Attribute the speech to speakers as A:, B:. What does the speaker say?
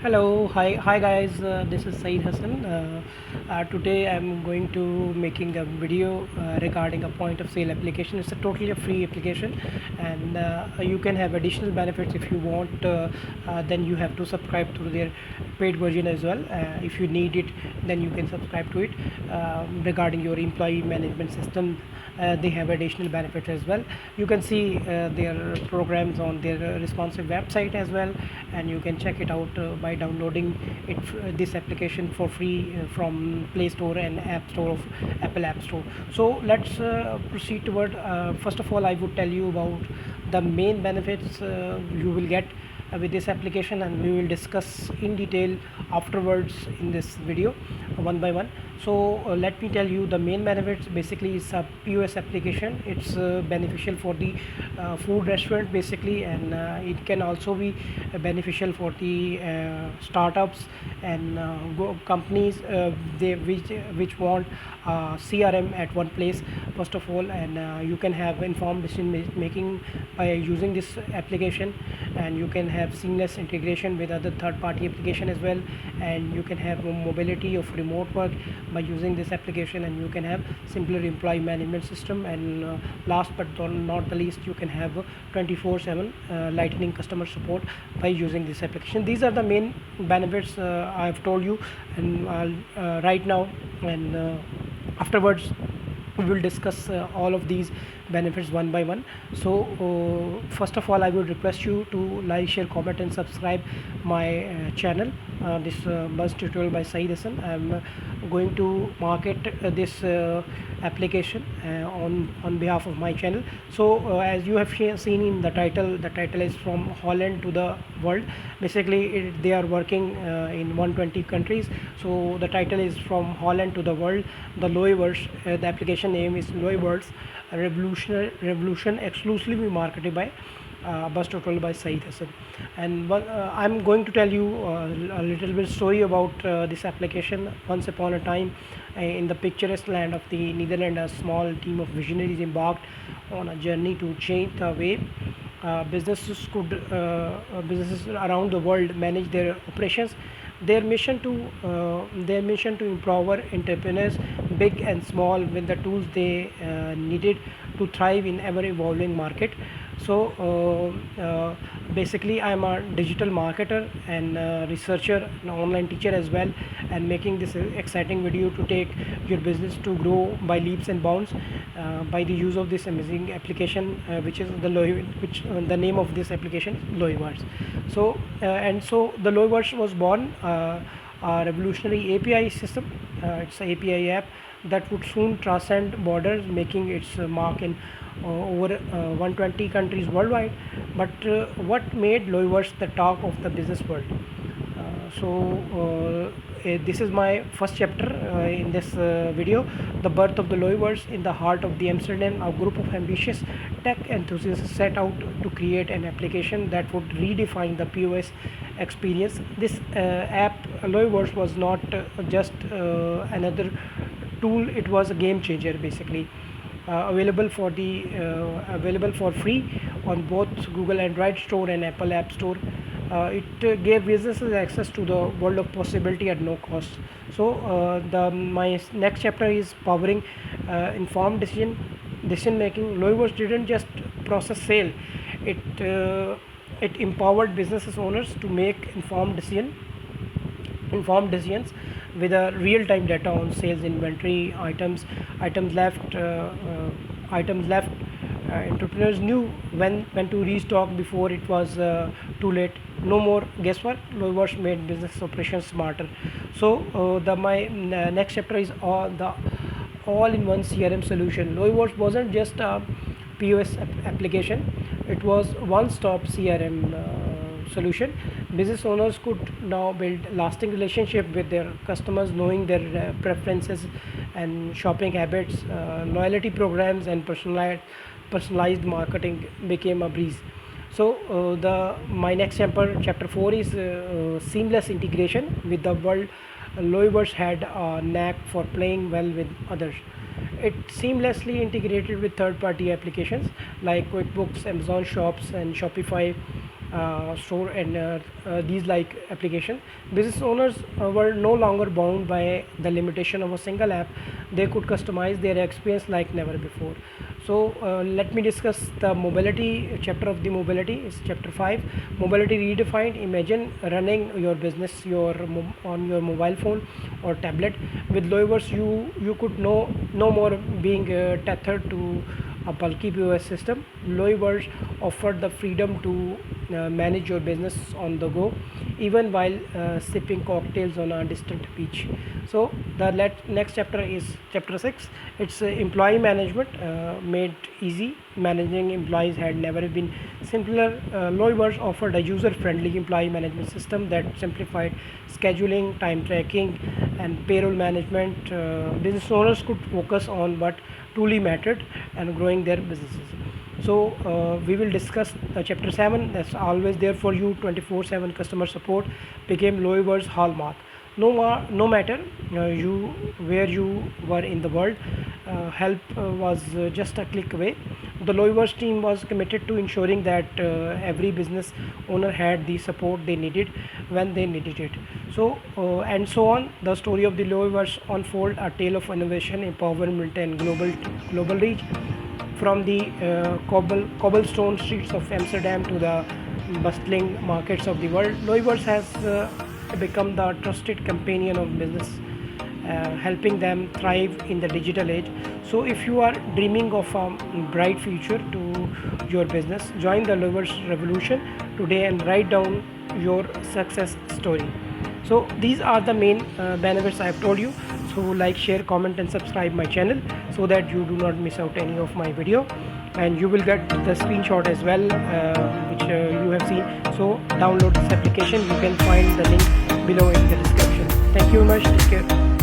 A: Hello, hi guys. This is Saeed Hassan. Today I'm going to making a video regarding a point of sale application. It's a totally a free application, and you can have additional benefits if you want. Then you have to subscribe to their paid version as well. If you need it, then you can subscribe to it. Regarding your employee management system, they have additional benefits as well. You can see their programs on their responsive website as well, and you can check it out by downloading this application for free from Play Store and App Store of Apple App Store. So let's proceed toward. First of all, I would tell you about the main benefits you will get with this application, and we will discuss in detail afterwards in this video one by one. So let me tell you the main benefits. Basically, it's a POS application. It's beneficial for the food restaurant basically, and it can also be beneficial for the startups and companies which want CRM at one place first of all, and you can have informed decision making by using this application, and you can have seamless integration with other third-party application as well, and you can have mobility of remote work by using this application, and you can have simpler employee management system, and last but not the least, you can have 24/7 lightning customer support by using this application. These are the main benefits I have told you, and right now, and afterwards we will discuss all of these benefits one by one. So first of all, I would request you to like, share, comment and subscribe my channel. This buzz tutorial by Saeed Hassan. I'm going to market this application on behalf of my channel. So as you have seen in the title is from Holland to the world. Basically they are working in 120 countries, so the title is from Holland to the world. The Loyverse, the application name is Loyverse, a revolution exclusively marketed by bus tutorial by Saeed Hassan. And I'm going to tell you a little bit story about this application. Once upon a time, in the picturesque land of the Netherlands, a small team of visionaries embarked on a journey to change the way businesses around the world manage their operations. Their mission to empower entrepreneurs, big and small, with the tools they needed to thrive in ever evolving market. So basically I'm a digital marketer and researcher and online teacher as well, and making this exciting video to take your business to grow by leaps and bounds by the use of this amazing application, which is the name of this application is Loyverse. So the Loyverse was born a revolutionary API system. It's an API app that would soon transcend borders, making its mark in over 120 countries worldwide. But what made Loyverse the talk of the business world? This is my first chapter in this video. The birth of the Loyverse. In the heart of the Amsterdam, a group of ambitious tech enthusiasts set out to create an application that would redefine the POS experience. This app, Loyverse, was not just another tool. It was a game changer basically. Available for free on both Google Android Store and Apple App Store. It gave businesses access to the world of possibility at no cost. So my next chapter is powering informed decision making. Loyverse didn't just process sale; it empowered businesses owners to make informed decisions with a real-time data on sales, inventory, items left. Entrepreneurs knew when to restock before it was too late. No more guesswork. Loyverse made business operations smarter. So next chapter is all-in-one CRM solution. Loyverse wasn't just a POS application; it was one-stop CRM solution. Business owners could now build lasting relationship with their customers, knowing their preferences and shopping habits. Loyalty programs and personalized marketing became a breeze. So my next chapter 4 is seamless integration with the world. Loyverse had a knack for playing well with others. It seamlessly integrated with third-party applications like QuickBooks, Amazon Shops, and Shopify. store and these like application. Business owners were no longer bound by the limitation of a single app. They could customize their experience like never before. So let me discuss the mobility chapter of the mobility. Is chapter 5, mobility redefined. Imagine running your business on your mobile phone or tablet. With Loyverse, you could no more being tethered to a bulky POS system. Loyverse offered the freedom to manage your business on the go, even while sipping cocktails on a distant beach. So the next chapter is chapter 6. It's employee management made easy. Managing employees had never been simpler. Loyverse offered a user-friendly employee management system that simplified scheduling, time tracking, and payroll management. Business owners could focus on what truly mattered and growing their businesses. So we will discuss chapter 7. That's always there for you. 24/7 customer support became Loyverse hallmark. No matter where you were in the world, help was just a click away. The Loyverse team was committed to ensuring that every business owner had the support they needed when they needed it. So and so on. The story of the Loyverse unfold a tale of innovation, empowerment, and global reach. From the cobblestone streets of Amsterdam to the bustling markets of the world, Loyverse has become the trusted companion of business, helping them thrive in the digital age. So if you are dreaming of a bright future to your business, join the Loyverse revolution today and write down your success story. So these are the main benefits I have told you. So like, share, comment and subscribe my channel so that you do not miss out any of my video, and you will get the screenshot as well, which you have seen. So download this application. You can find the link below in the description. Thank you very much. Take care.